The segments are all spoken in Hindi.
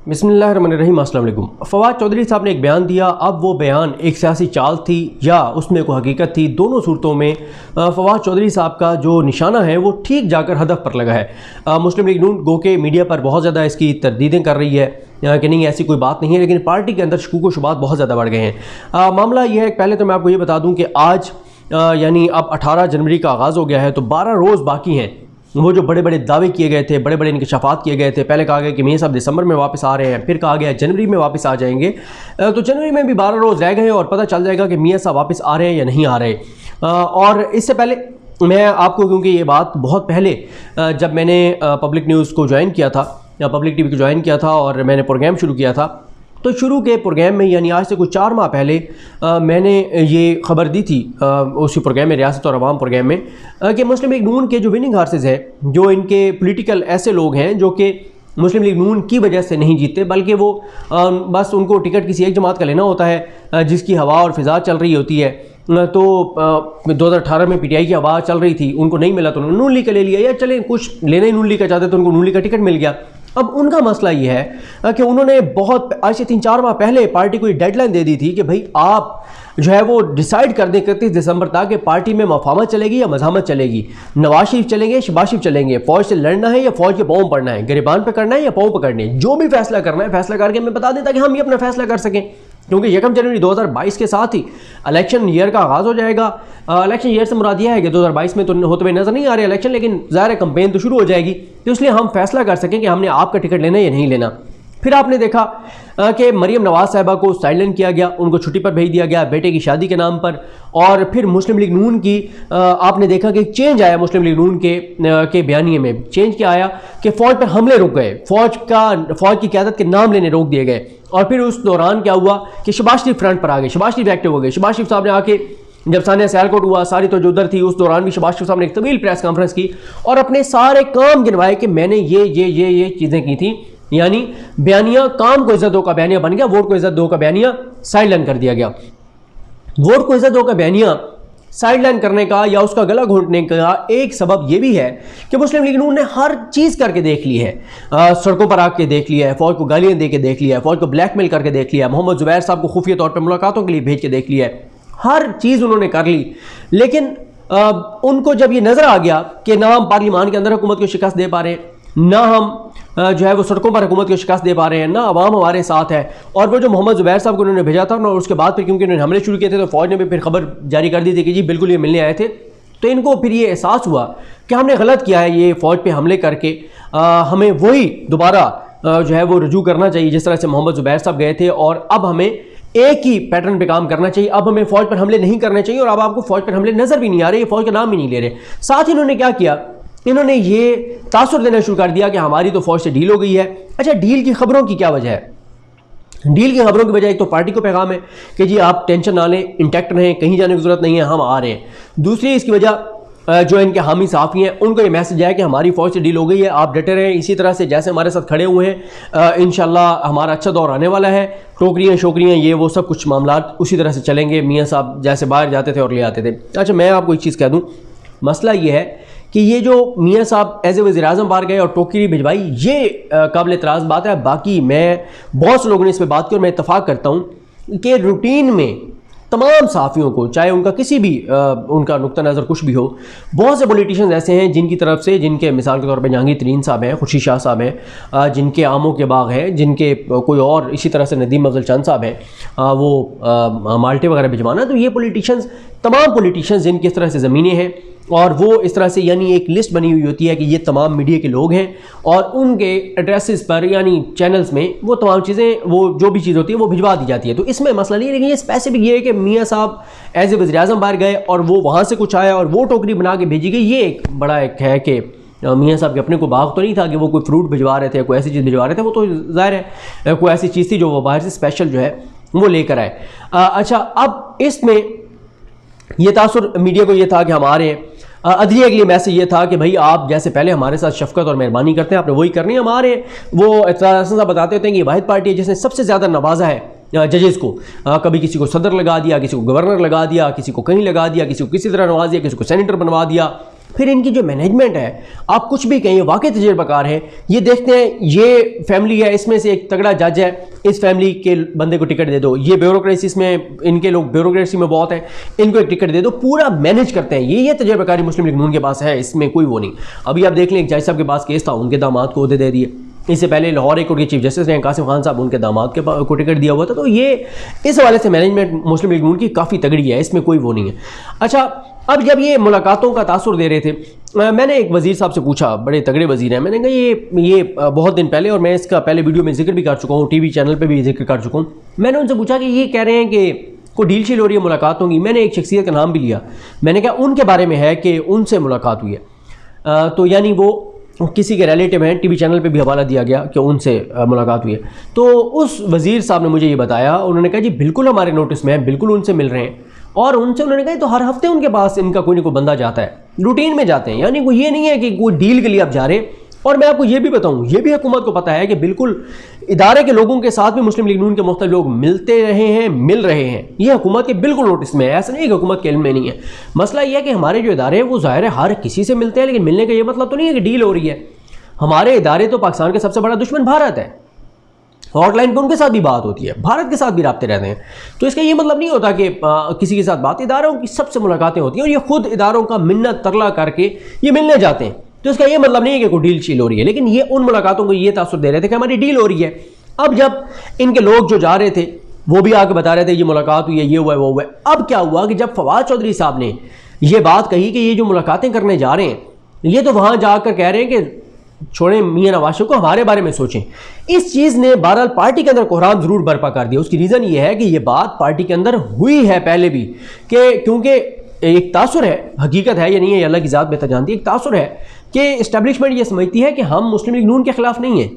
बिस्मिल्लाहिर्रहमानिर्रहीम। अस्सलाम वालेकुम। फवाद चौधरी साहब ने एक बयान दिया। अब वो बयान एक सियासी चाल थी या उसमें कोई हकीकत थी, दोनों सूरतों में फवाद चौधरी साहब का जो निशाना है वो ठीक जाकर हदफ पर लगा है। मुस्लिम लीग नून गो के मीडिया पर बहुत ज़्यादा इसकी तरदीदें कर रही है कि नहीं ऐसी कोई बात नहीं है, लेकिन पार्टी के अंदर शकूक व शुबात बहुत ज़्यादा बढ़ गए हैं। मामला ये है, पहले तो मैं आपको ये बता दूँ कि आज यानी अब 18 जनवरी का आगाज़ हो गया है, तो 12 रोज़ बाकी हैं। वो जो बड़े बड़े दावे किए गए थे, बड़े बड़े इंकशाफात किए गए थे, पहले कहा गया कि मियां साहब दिसंबर में वापस आ रहे हैं, फिर कहा गया जनवरी में वापस आ जाएंगे, तो जनवरी में भी 12 रोज़ रह गए और पता चल जाएगा कि मियां साहब वापस आ रहे हैं या नहीं आ रहे। और इससे पहले मैं आपको, क्योंकि ये बात बहुत पहले जब मैंने पब्लिक न्यूज़ को ज्वाइन किया था या पब्लिक टीवी को ज्वाइन किया था और मैंने प्रोग्राम शुरू किया था, तो शुरू के प्रोग्राम में यानी आज से कुछ 4 माह पहले मैंने ये ख़बर दी थी उसी प्रोग्राम में, रियासत और अवाम प्रोग्राम में, कि मुस्लिम लीग नून के जो विनिंग हार्सेस हैं, जो इनके पॉलिटिकल ऐसे लोग हैं जो कि मुस्लिम लीग नून की वजह से नहीं जीते, बल्कि वो बस उनको टिकट किसी एक जमात का लेना होता है जिसकी हवा और फिज़ा चल रही होती है। तो 2018 में पीटीआई की हवा चल रही थी, उनको नहीं मिला तो उन्होंने नून लीग का ले लिया, या चले कुछ लेने ही नून लीग का चाहते तो उनको नून लीग का टिकट मिल गया। अब उनका मसला ये है कि उन्होंने बहुत आज से 3-4 माह पहले पार्टी को ये डेडलाइन दे दी थी कि भाई आप जो है वो डिसाइड कर दें 31 दिसंबर तक कि पार्टी में मफामत चलेगी या मज़ामत चलेगी, नवाज शरीफ चलेंगे, शहबाज शरीफ चलेंगे, फ़ौज से लड़ना है या फ़ौज के पाँव पड़ना है, गिरबान पे करना है या पाँव पकड़ने है, जो भी फैसला करना है फैसला करके हमें बता दें ताकि हम ये अपना फैसला कर सकें। क्योंकि 1 जनवरी 2022 के साथ ही इलेक्शन ईयर का आगाज़ हो जाएगा। इलेक्शन ईयर से मुराद यह है कि 2022 में तो होते हुए नज़र नहीं आ रहे इलेक्शन, लेकिन ज़ाहिर कैंपेन तो शुरू हो जाएगी, तो इसलिए हम फैसला कर सकें कि हमने आपका टिकट लेना है या नहीं लेना। फिर आपने देखा कि मरीम नवाज़ साहिबा को साइडलाइन किया गया, उनको छुट्टी पर भेज दिया गया बेटे की शादी के नाम पर। और फिर मुस्लिम लीग नून की आपने देखा कि चेंज आया मुस्लिम लीग नून के बयानिए में। चेंज क्या आया कि फ़ौज पर हमले रुक गए, फ़ौज की क़यादत के नाम लेने रोक दिए गए। और फिर उस दौरान क्या हुआ कि शहबाज शरीफ फ्रंट पर आ गए, शहबाज शरीफ एक्टिव हो गए। शहबाज शरीफ साहब ने आके जब सानिया सियालकोट हुआ, सारी तो जो उधर थी, उस दौरान भी शहबाज शरीफ साहब ने एक तवील प्रेस कॉन्फ्रेंस की और अपने सारे काम गिनवाए कि मैंने ये चीज़ें की थी। यानी बयानिया काम को इज्जत दो का बयानिया बन गया, वोट को इज्जत दो का बयानिया साइडलाइन कर दिया गया। वोट को इज्जत दो का बयानिया साइडलाइन करने का या उसका गला घोंटने का एक सबब यह भी है कि मुस्लिम लीग नून ने हर चीज़ करके देख ली है। सड़कों पर आके देख लिया है, फ़ौज को गालियाँ दे के देख लिया है, फ़ौज को ब्लैकमेल करके देख लिया है, मोहम्मद जुबैर साहब को खुफिया तौर पर मुलाकातों के लिए भेज के देख लिया है, हर चीज़ उन्होंने कर ली। लेकिन उनको जब ये नज़र आ गया कि ना हम पार्लियामान के अंदर हुकूमत को शिकस्त दे पा रहे हैं, ना हम जो है वो सड़कों पर हुकूमत को शिकस्त दे पा रहे हैं, ना अवाम हमारे साथ है, और वो जो मोहम्मद जुबैर साहब को उन्होंने भेजा था ना, उसके बाद फिर क्योंकि उन्होंने हमले शुरू किए थे तो फ़ौज ने भी फिर खबर जारी कर दी थी कि जी बिल्कुल ये मिलने आए थे। तो इनको फिर ये एहसास हुआ कि हमने गलत किया है, ये फ़ौज पे हमले करके हमें वही दोबारा जो है वो रजू करना चाहिए जिस तरह से मोहम्मद जुबैर साहब गए थे, और अब हमें एक ही पैटर्न पे काम करना चाहिए। अब हमें फ़ौज पर हमले नहीं करने चाहिए, और अब आपको फ़ौज पर हमले नज़र भी नहीं आ रहे, फ़ौज का नाम भी नहीं ले रहे। साथ ही इन्होंने क्या किया, इन्होंने ये तासुर देना शुरू कर दिया कि हमारी तो फ़ौज से डील हो गई है। अच्छा, डील की खबरों की क्या वजह है? डील की खबरों की वजह एक तो पार्टी को पैगाम है कि जी आप टेंशन ना लें, इंटैक्ट रहें, कहीं जाने की ज़रूरत नहीं है, हम आ रहे हैं। दूसरी इसकी वजह जो इनके हामी साफ़ी हैं उनको ये मैसेज है कि हमारी फ़ौज से डील हो गई है, आप डटे रहें इसी तरह से जैसे हमारे साथ खड़े हुए हैं, इंशाल्लाह हमारा अच्छा दौर आने वाला है। टोकरियाँ शोकरियाँ ये वो सब कुछ मामला उसी तरह से चलेंगे, मियाँ साहब जैसे बाहर जाते थे और ले आते थे। अच्छा, मैं आपको एक चीज़ कह दूँ, मसला ये है कि ये जो मियाँ साहब एज ए वज़ीर-ए-आज़म बाहर गए और टोकरी भिजवाई, ये काबिल एतराज़ बात है। बाकी मैं बहुत से लोगों ने इस पर बात की और मैं इत्तफ़ाक़ करता हूँ कि रूटीन में तमाम सहाफ़ियों को, चाहे उनका किसी भी उनका नुक्ता नज़र कुछ भी हो, बहुत से पॉलिटिशियंस ऐसे हैं जिनकी तरफ से, जिनके मिसाल के तौर पे जहांगीर तरीन साहब हैं, खुर्शीद शाह साहब हैं, जिनके आमों के बाग हैं, जिनके कोई और इसी तरह से नदीम अफजल चंद साहब हैं, वो माल्टे वगैरह भिजवाना। तो ये पॉलिटिशियंस, तमाम पॉलिटिशियंस जिनकी इस तरह से ज़मीनें हैं, और वो इस तरह से यानी एक लिस्ट बनी हुई होती है कि ये तमाम मीडिया के लोग हैं, और उनके एड्रेसेस पर यानी चैनल्स में वो तमाम चीज़ें, वो जो भी चीज़ होती है वो भिजवा दी जाती है। तो इसमें मसला नहीं है, लेकिन ये स्पेसिफिक ये है कि मियाँ साहब एज ए वज़ीर-ए-आज़म बाहर गए और वो वहाँ से कुछ आया और वो टोकरी बना के भेजी गई। ये एक बड़ा एक है कि मियाँ साहब के अपने को बाग तो नहीं था कि वो कोई फ्रूट भिजवा रहे थे, कोई ऐसी चीज़ भिजवा रहे थे, वो तो ज़ाहिर है कोई ऐसी चीज़ थी जो वो बाहर से स्पेशल जो है वो लेकर आए। अच्छा, अब इसमें यह तासुर मीडिया को ये था कि हमारे अदलिया के लिए मैसेज ये था कि भाई आप जैसे पहले हमारे साथ शफकत और मेहरबानी करते हैं, आपने वही करनी है। हमारे वो इत्तफ़ाक़ बताते होते हैं कि वाहिद पार्टी है जिसने सबसे ज़्यादा नवाजा है जजेस को। कभी किसी को सदर लगा दिया, किसी को गवर्नर लगा दिया, किसी को कहीं लगा दिया, किसी को किसी तरह नवाज दिया, किसी को सेनेटर बनवा दिया, फिर इनकी जो मैनेजमेंट है, आप कुछ भी कहें, वाकई तजुर्बाकार है। ये देखते हैं ये फैमिली है, इसमें से एक तगड़ा जज है, इस फैमिली के बंदे को टिकट दे दो, ये ब्यूरोक्रेसी में इनके लोग ब्यूरोक्रेसी में बहुत है, इनको एक टिकट दे दो, पूरा मैनेज करते हैं। ये तजुर्बाकारी मुस्लिम लीग नून के पास है, इसमें कोई वो नहीं। अभी आप देख लें, एक जज साहब के पास केस था, उनके दामाद को ओहदे दे दिए। इससे पहले लाहौर हाई कोर्ट के चीफ जस्टिस रहे कासिम खान साहब, उनके दामाद के को टिकट दिया हुआ था। तो ये इस हवाले से मैनेजमेंट मुस्लिम लीग नून की काफ़ी तगड़ी है, इसमें कोई वो नहीं है। अच्छा, अब जब ये मुलाकातों का तासुर दे रहे थे, मैंने एक वज़ीर साहब से पूछा, बड़े तगड़े वज़ीर हैं, मैंने कहा ये बहुत दिन पहले, और मैं इसका पहले वीडियो में जिक्र भी कर चुका हूँ, टीवी चैनल पे भी जिक्र कर चुका हूँ। मैंने उनसे पूछा कि ये कह रहे हैं कि कोई डील शील हो रही है मुलाकातों की। मैंने एक शख्सियत का नाम भी लिया, मैंने कहा उनके बारे में है कि उनसे मुलाकात हुई है, तो यानी वो किसी के रिलेटिव हैं, टीवी चैनल पे भी हवाला दिया गया कि उनसे मुलाकात हुई है। तो उस वज़ीर साहब ने मुझे ये बताया, उन्होंने कहा जी बिल्कुल हमारे नोटिस में है, बिल्कुल उनसे मिल रहे हैं। और उनसे उन्होंने कहा तो हर हफ्ते उनके पास इनका कोई ना कोई बंदा जाता है, रूटीन में जाते हैं, यानी कोई ये नहीं है कि कोई डील के लिए आप जा रहे हैं। और मैं आपको ये भी बताऊं, ये भी हुकूमत को पता है कि बिल्कुल इदारे के लोगों के साथ भी मुस्लिम लीग नून के मुख्तलिफ लोग मिलते रहे हैं, मिल रहे हैं। ये हुकूमत के बिल्कुल नोटिस में है, ऐसा नहीं है कि हुकूमत के इल्म में नहीं है। मसला ये है कि हमारे जो इदारे हैं वो ज़ाहिर है हर किसी से मिलते हैं, लेकिन मिलने का ये मतलब तो नहीं है कि डील हो रही है। हमारे इदारे तो पाकिस्तान का सबसे बड़ा दुश्मन भारत है, हॉटलाइन पर उनके साथ भी बात होती है, भारत के साथ भी राब्ते रहते हैं। तो इसका ये मतलब नहीं होता कि किसी के साथ बात, इदारों की सबसे मुलाकातें होती हैं और ये खुद इदारों का मिन्नत तरला करके ये मिलने जाते हैं। तो इसका ये मतलब नहीं है कि कोई डील शील हो रही है, लेकिन ये उन मुलाकातों को ये तासुर दे रहे थे कि हमारी डील हो रही है। अब जब इनके लोग जो जा रहे थे वो भी आके बता रहे थे ये मुलाकात हुई है, ये हुआ है, वो हुआ है। अब क्या हुआ कि जब फवाद चौधरी साहब ने ये बात कही कि ये जो मुलाकातें करने जा रहे हैं, ये तो वहाँ जाकर कह रहे हैं कि छोड़ें मियां नवाज शरीफ को, हमारे बारे में सोचें। इस चीज़ ने बहरहाल पार्टी के अंदर कोहराम ज़रूर बर्पा कर दिया। उसकी रीज़न ये है कि ये बात पार्टी के अंदर हुई है पहले भी, कि क्योंकि एक तासुर है, हकीकत है ये नहीं है, अल्लाह की ज़ात बेहतर जानती है, एक तासुर है कि इस्टेब्लिशमेंट ये समझती है कि हम मुस्लिम लीग नून के ख़िलाफ़ नहीं है।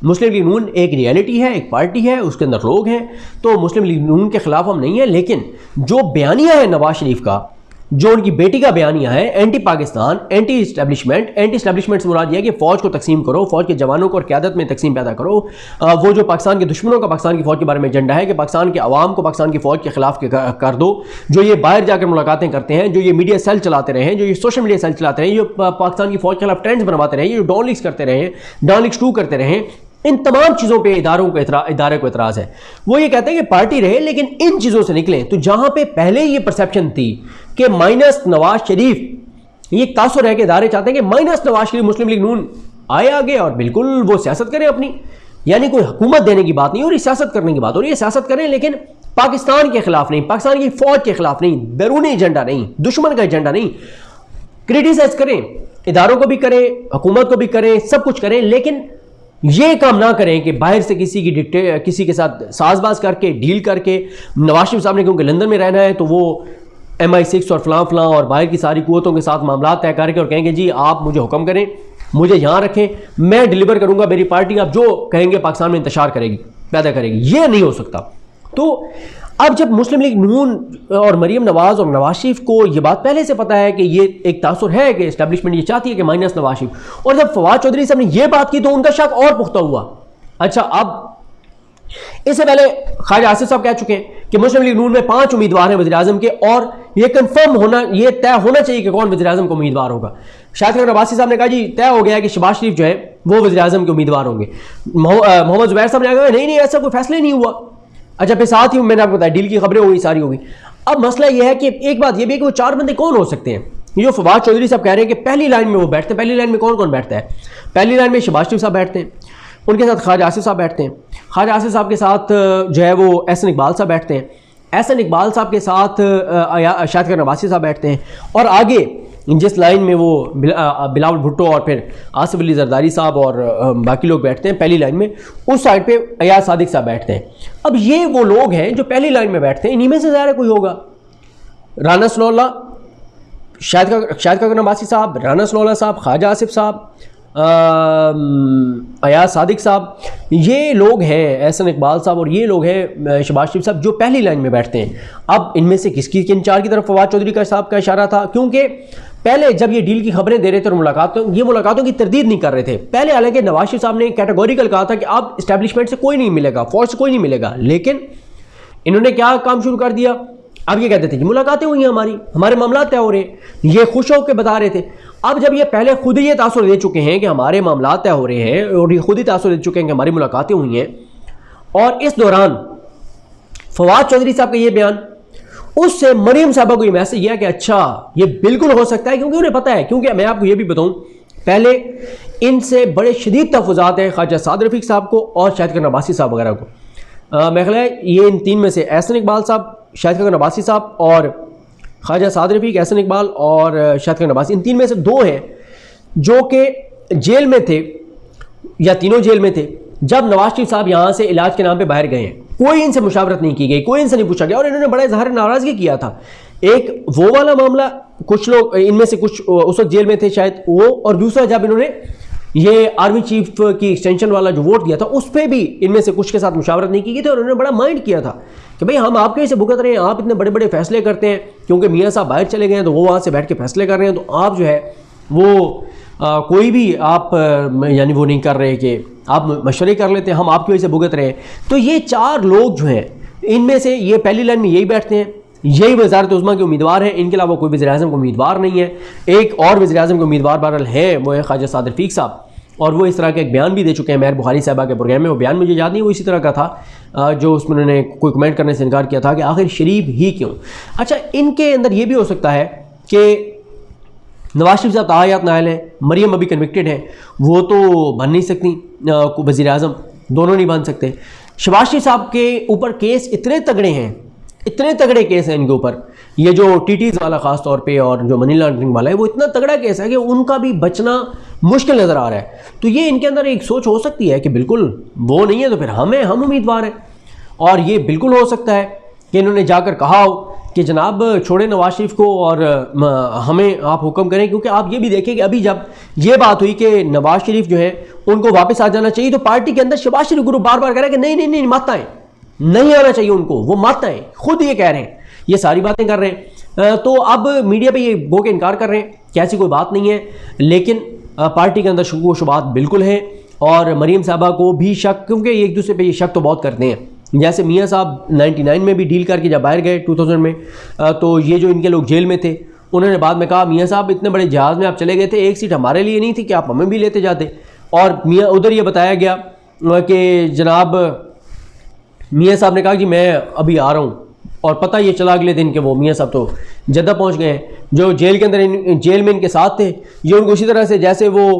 मुस्लिम लीग नून एक रियलिटी है, एक पार्टी है, उसके अंदर लोग हैं, तो मुस्लिम लीग नून के ख़िलाफ़ हम नहीं है। लेकिन जो बयानिया है नवाज शरीफ का, जो उनकी बेटी का बयानिया है, एंटी पाकिस्तान, एंटी इस्टेब्लिशमेंट से मुराद यह है कि फ़ौज को तकसीम करो, फ़ौज के जवानों को और क़यादत में तकसीम पैदा करो। वो जो पाकिस्तान के दुश्मनों का पाकिस्तान की फ़ौज के बारे में एजेंडा है कि पाकिस्तान के अवाम को पाकिस्तान की फ़ौज के खिलाफ कर दो, जो ये बाहर जाकर मुलाकातें करते हैं, जो ये मीडिया सेल चलाते रहे हैं, जो ये सोशल मीडिया सेल चलाते रहे हैं, जो पाकिस्तान की फ़ौज के खिलाफ ट्रेंड्स बनवाते रहे, जो डॉन लीक्स करते रहे, डॉन लीक्स 2 करते रहे, इन तमाम चीज़ों पे इदारे को एतराज़ है। वो ये कहते हैं कि पार्टी रहे लेकिन इन चीज़ों से निकलें। तो जहाँ पे पहले ये परसेप्शन थी कि माइनस नवाज शरीफ, ये तासुर है कि इदारे चाहते हैं कि माइनस नवाज शरीफ मुस्लिम लीग नून आए आगे और बिल्कुल वो सियासत करें अपनी, यानी कोई हुकूमत देने की बात नहीं हो रही, सियासत करने की बात हो रही है। सियासत करें लेकिन पाकिस्तान के खिलाफ नहीं, पाकिस्तान की फ़ौज के खिलाफ नहीं, बैरूनी एजेंडा नहीं, दुश्मन का एजेंडा नहीं। क्रिटिसाइज करें, इदारों को भी करें, हुकूमत को भी करें, सब कुछ करें, लेकिन ये काम ना करें कि बाहर से किसी के साथ साजबाज करके, डील करके। नवाज शरीफ साहब ने क्योंकि लंदन में रहना है तो वो MI6 और फलां और बाहर की सारी कुव्वतों के साथ मामला तय करके और कहेंगे जी आप मुझे हुक्म करें, मुझे यहाँ रखें, मैं डिलीवर करूँगा, मेरी पार्टी आप जो कहेंगे पाकिस्तान में इंतशार करेगी, पैदा करेगी। ये नहीं हो सकता। तो अब जब मुस्लिम लीग नून और मरीम नवाज और नवाज शरीफ को ये बात पहले से पता है कि ये एक तासुर है कि इस्टेब्लिशमेंट ये चाहती है कि माइनस नवाज शरीफ, और जब फवाद चौधरी साहब ने ये बात की तो उनका शक और पुख्ता हुआ। अच्छा, अब इससे पहले ख्वाजा आसिफ साहब कह चुके हैं कि मुस्लिम लीग नून में 5 उम्मीदवार हैं वज़ीर आज़म के, और ये कंफर्म होना, ये तय होना चाहिए कि कौन वज़ीर आज़म का उम्मीदवार होगा। शाहिद खान अब्बासी साहब ने कहा जी तय हो गया है कि शहबाज शरीफ जो है वो वज़ीर आज़म के उम्मीदवार होंगे। मोहम्मद ज़ुबैर साहब ने कहा नहीं ऐसा कोई फैसला नहीं हुआ। अच्छा, फिर साथ ही मैंने आपको बताया डील की खबरें हो गई, सारी हो गई। अब मसला यह है कि एक बात यह भी है कि वो 4 बंदे कौन हो सकते हैं। ये जो फवाद चौधरी साहब कह रहे हैं कि पहली लाइन में वो बैठते हैं, पहली लाइन में कौन कौन बैठता है? पहली लाइन में शहबाज शरीफ साहब बैठते हैं, उनके साथ ख्वाजा आसिफ साहब बैठते हैं, ख्वाजा आसिफ साहब के साथ जो है वो एहसन इकबाल साहब बैठते हैं, एहसन इकबाल साहब के साथ शाहिद खान अब्बासी साहब बैठते हैं, और आगे जिस लाइन में वो बिलावल भुट्टो और फिर आसिफ अली जरदारी साहब और बाकी लोग बैठते हैं पहली लाइन में, उस साइड पे अयाज सादिक साहब बैठते हैं। अब ये वो लोग हैं जो पहली लाइन में बैठते हैं, इन्हीं में से ज़ाहिर कोई होगा। राना सनौल्ला, शाहिद खान अब्बासी साहब, राना सनौल्ला साहब, ख्वाजा आसिफ साहब, अयाज सादिक साहब, ये लोग हैं, एहसन इकबाल साहब, और ये लोग हैं शहबाज शरीफ साहब जो पहली लाइन में बैठते हैं। अब इनमें से किसकी किन 4 की तरफ फवाद चौधरी का साहब का इशारा था? क्योंकि पहले जब ये डील की खबरें दे रहे थे और ये मुलाकातों की तरदीद नहीं कर रहे थे पहले, हालांकि नवाज शरीफ साहब ने कैटेगोरिकल कहा था कि अब इस्टेब्लिशमेंट से कोई नहीं मिलेगा, फौज से कोई नहीं मिलेगा, लेकिन इन्होंने क्या काम शुरू कर दिया? अब ये कहते थे कि मुलाकातें हुई हैं, हमारे मामला तय हो रहे हैं, ये खुश होकर बता रहे थे। अब जब ये पहले खुद ही ये तासुर दे चुके हैं कि हमारे मामला तय हो रहे हैं और ये खुद ही तासुर दे चुके हैं कि हमारी मुलाकातें हुई हैं, और इस दौरान फवाद चौधरी साहब का ये बयान, उससे मरियम साहबा को ये मैसेज गया कि अच्छा ये बिल्कुल हो सकता है, क्योंकि उन्हें पता है, क्योंकि मैं आपको ये भी बताऊं, पहले इनसे बड़े शदीद तहफ़्फ़ुज़ात हैं ख्वाजा साद रफ़ीक साहब को और शाहिद खान अब्बासी साहब वगैरह को। मेरा ख्याल है ये इन तीन में से एहसन इकबाल साहब, शाहिद खान अब्बासी साहब और ख्वाजा साद रफ़ीक, एहसन इकबाल और शाहिद खान अब्बासी, इन तीन में से दो हैं जो कि जेल में थे या तीनों जेल में थे जब नवाज शरीफ साहब यहाँ से इलाज के नाम पे बाहर गए हैं। कोई इनसे मुशावरत नहीं की गई, कोई इनसे नहीं पूछा गया और इन्होंने बड़ा इजहार नाराज़गी किया था। एक वो वाला मामला, कुछ लोग इनमें से कुछ उस वक्त जेल में थे शायद वो, और दूसरा जब इन्होंने ये आर्मी चीफ की एक्सटेंशन वाला जो वोट दिया था उस पर भी इनमें से कुछ के साथ मुशावरत नहीं की गई थी और उन्होंने बड़ा माइंड किया था कि भाई हम आपके से भुगत रहे हैं, आप इतने बड़े बड़े फैसले करते हैं, क्योंकि मियाँ साहब बाहर चले गए हैं तो वो वहाँ से बैठ के फैसले कर रहे हैं, तो आप जो है वो कोई भी आप यानी वो नहीं कर रहे कि आप मशवरे कर लेते हैं, हम आपकी वजह से भुगत रहे हैं। तो ये चार लोग जो हैं इनमें से ये पहली लाइन में यही बैठते हैं, यही वज़ारत उज़्मा के उम्मीदवार हैं, इनके अलावा कोई वज़ीर-ए-आज़म का उम्मीदवार नहीं है। एक और वज़ीर-ए-आज़म के उम्मीदवार बहरहाल है, वो है ख्वाजा साद रफ़ीक साहब, और वो इस तरह का एक बयान भी दे चुके हैं मेहर बुखारी साहबा के प्रोग्राम में। वो बयान मुझे याद नहीं, वो इसी तरह का था जो उसमें उन्होंने कोई कमेंट करने से इनकार किया था कि आखिर शरीफ ही क्यों। अच्छा, इनके अंदर ये भी हो सकता है कि नवाज शरीफ साहब तायात नायल हैं, मरियम अभी कन्विक्टेड हैं, वो तो बन नहीं सकती वज़ीर-ए-आज़म, दोनों नहीं बन सकते। शहबाज शरीफ साहब के ऊपर केस इतने तगड़े हैं, इतने तगड़े केस हैं इनके ऊपर, ये जो टीटीज़ वाला ख़ास तौर पे और जो मनी लॉन्ड्रिंग वाला है, वो इतना तगड़ा केस है कि उनका भी बचना मुश्किल नज़र आ रहा है। तो ये इनके अंदर एक सोच हो सकती है कि बिल्कुल वो नहीं है तो फिर हम उम्मीदवार हैं, और ये बिल्कुल हो सकता है कि इन्होंने जाकर कहा हो कि जनाब छोड़े नवाज शरीफ को और हमें आप हुक्म करें, क्योंकि आप ये भी देखें कि अभी जब ये बात हुई कि नवाज शरीफ जो है उनको वापस आ जाना चाहिए, तो पार्टी के अंदर शहबाज शरीफ ग्रुप बार बार कह रहा है कि नहीं नहीं नहीं मत आए, नहीं आना चाहिए उनको, वो मत आए, खुद ये कह रहे हैं, ये सारी बातें कर रहे हैं। तो अब मीडिया पे ये गो के इनकार कर रहे हैं कि ऐसी कोई बात नहीं है, लेकिन पार्टी के अंदर शुबू शुबात बिल्कुल है, और मरीम साहबा को भी शक, क्योंकि एक दूसरे पे ये शक तो बहुत करते हैं। जैसे मियाँ साहब 99 में भी डील करके जब बाहर गए 2000 में, तो ये जो इनके लोग जेल में थे उन्होंने बाद में कहा मियाँ साहब इतने बड़े जहाज़ में आप चले गए थे, एक सीट हमारे लिए नहीं थी कि आप हमें भी लेते जाते। और मियाँ उधर ये बताया गया कि जनाब मियाँ साहब ने कहा कि मैं अभी आ रहा हूँ, और पता ये चला अगले दिन कि वो मियाँ साहब तो जद्दा पहुँच गए हैं। जो जेल के अंदर जेल में इनके साथ थे, ये उनको उसी तरह से जैसे वो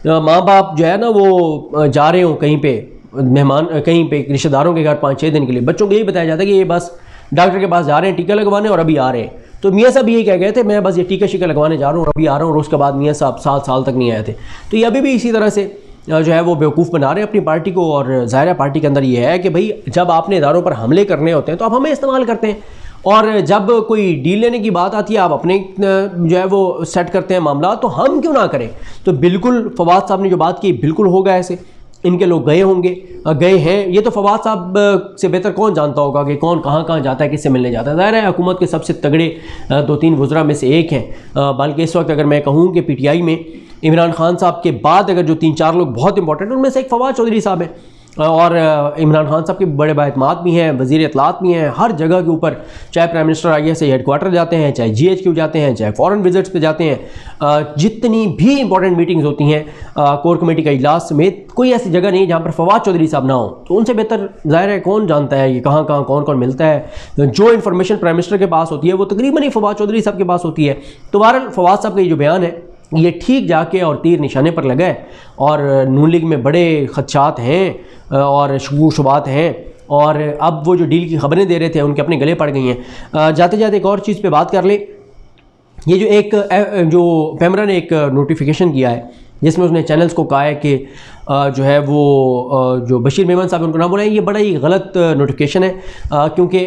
माँ बाप जो है ना वो जा रहे हों कहीं पे मेहमान, कहीं पे रिश्तेदारों के घर 5-6 दिन के लिए, बच्चों को यही बताया जाता है कि ये बस डॉक्टर के पास जा रहे हैं टीका लगवाने और अभी आ रहे हैं। तो मियाँ साहब यही कह गए थे मैं बस ये टीका शीका लगवाने जा रहा हूँ और अभी आ रहा हूँ, और उसके बाद मियाँ साहब 7 साल तक नहीं आए थे। तो ये अभी भी इसी तरह से जो है वो बेवकूफ़ बना रहे हैं अपनी पार्टी को। और ज़ाहिर पार्टी के अंदर ये है कि भाई जब आपने इदारों पर हमले करने होते हैं तो आप हमें इस्तेमाल करते हैं, और जब कोई डील लेने की बात आती है आप अपने जो है वो सेट करते हैं मामला, तो हम क्यों ना करें। तो बिल्कुल फवाद साहब ने जो बात की बिल्कुल होगा ऐसे, इनके लोग गए होंगे, गए हैं। ये तो फवाद साहब से बेहतर कौन जानता होगा कि कौन कहाँ कहाँ जाता है, किससे मिलने जाता है। ज़ाहिर है हुकूमत के सबसे तगड़े 2-3 वज़रा में से एक हैं। बल्कि इस वक्त अगर मैं कहूँ कि PTI में इमरान खान साहब के बाद अगर जो 3-4 लोग बहुत इंपॉर्टेंट, उनमें से एक फवाद चौधरी साहब हैं, और इमरान खान साहब के बड़े बाएतमाद भी हैं, वज़ीर इत्तलात भी हैं। हर जगह के ऊपर चाहे प्राइम मिनिस्टर IAS हेडक्वार्टर जाते हैं, चाहे GHQ जाते हैं, चाहे फॉरेन विजिट्स पे जाते हैं, जितनी भी इंपॉर्टेंट मीटिंग्स होती हैं कोर कमेटी का इजलास समेत, कोई ऐसी जगह नहीं जहाँ पर फवाद चौधरी साहब ना हो। तो उनसे बेहतर ज़ाहिर है कौन जानता है कि कहाँ कहाँ कौन कौन मिलता है। जो इन्फॉर्मेशन प्राइम मिनिस्टर के पास होती है वो तकरीबन ही फवाद चौधरी साहब के पास होती है। तो बहरहाल फवाद साहब का ये जो बयान है ये ठीक जाके और तीर निशाने पर लगा है, और नून लीग में बड़े खदशात हैं और शुबात हैं, और अब वो जो डील की खबरें दे रहे थे उनके अपने गले पड़ गई हैं। जाते जाते एक और चीज़ पे बात कर ले। ये जो एक जो पेमरा ने एक नोटिफिकेशन किया है जिसमें उसने चैनल्स को कहा है कि जो है वो जो बशीर मेमन साहब उनको नाम बोला है, ये बड़ा ही गलत नोटिफिकेशन है, क्योंकि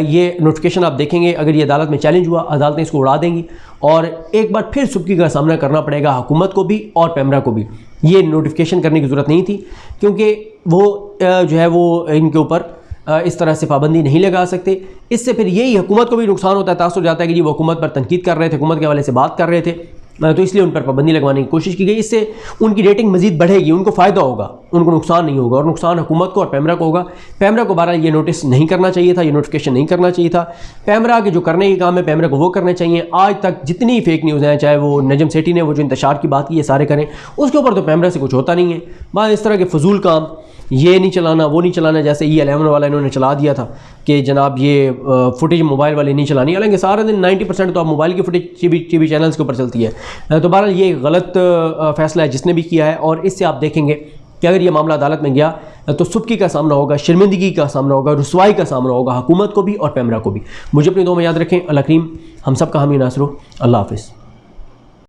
ये नोटिफिकेशन आप देखेंगे अगर ये अदालत में चैलेंज हुआ अदालतें इसको उड़ा देंगी, और एक बार फिर सुबकी का सामना करना पड़ेगा हुकूमत को भी और पेमरा को भी। ये नोटिफिकेशन करने की ज़रूरत नहीं थी, क्योंकि वो जो है वो इनके ऊपर इस तरह से पाबंदी नहीं लगा सकते। इससे फिर यही हुकूमत को भी नुकसान होता है, तासुर जाता है कि जी वो हुकूमत पर तनकीद कर रहे थे, हुकूमत के हवाले से बात कर रहे थे, तो इसलिए उन पर पाबंदी लगवाने की कोशिश की गई। इससे उनकी रेटिंग मजीद बढ़ेगी, उनको फ़ायदा होगा, उनको नुकसान नहीं होगा, और नुकसान हुकूमत को और पैमरा को होगा। पैमरा को बहरहाल ये नोटिस नहीं करना चाहिए था, ये नोटिफिकेशन नहीं करना चाहिए था। पैमरा के जो करने के काम है पैमरा को वो करने चाहिए। आज तक जितनी फेक न्यूज़ हैं, चाहे वो नजम सेठी ने वो जो इंतशार की बात की है सारे करें, उसके ऊपर तो पैमरा से कुछ होता नहीं है। बाद इस तरह के फजूल काम, ये नहीं चलाना वो नहीं चलाना, जैसे E11 वाला इन्होंने चला दिया था कि जनाब ये फुटेज मोबाइल वाले नहीं चलानी, हालांकि सारा दिन 90% तो आप मोबाइल की फुटेज टीवी चैनल्स के ऊपर चलती है। तो बहरहाल ये गलत फैसला है जिसने भी किया है, और इससे आप देखेंगे कि अगर ये मामला अदालत में गया तो सुबकी का सामना होगा, शर्मिंदगी का सामना होगा, रुसवाई का सामना होगा हुकूमत को भी और पैमरा को भी। मुझे अपनी दुआ में याद रखें। अल्लाह करीम हम सब का हामी नासर हो। अल्लाह हाफिज़।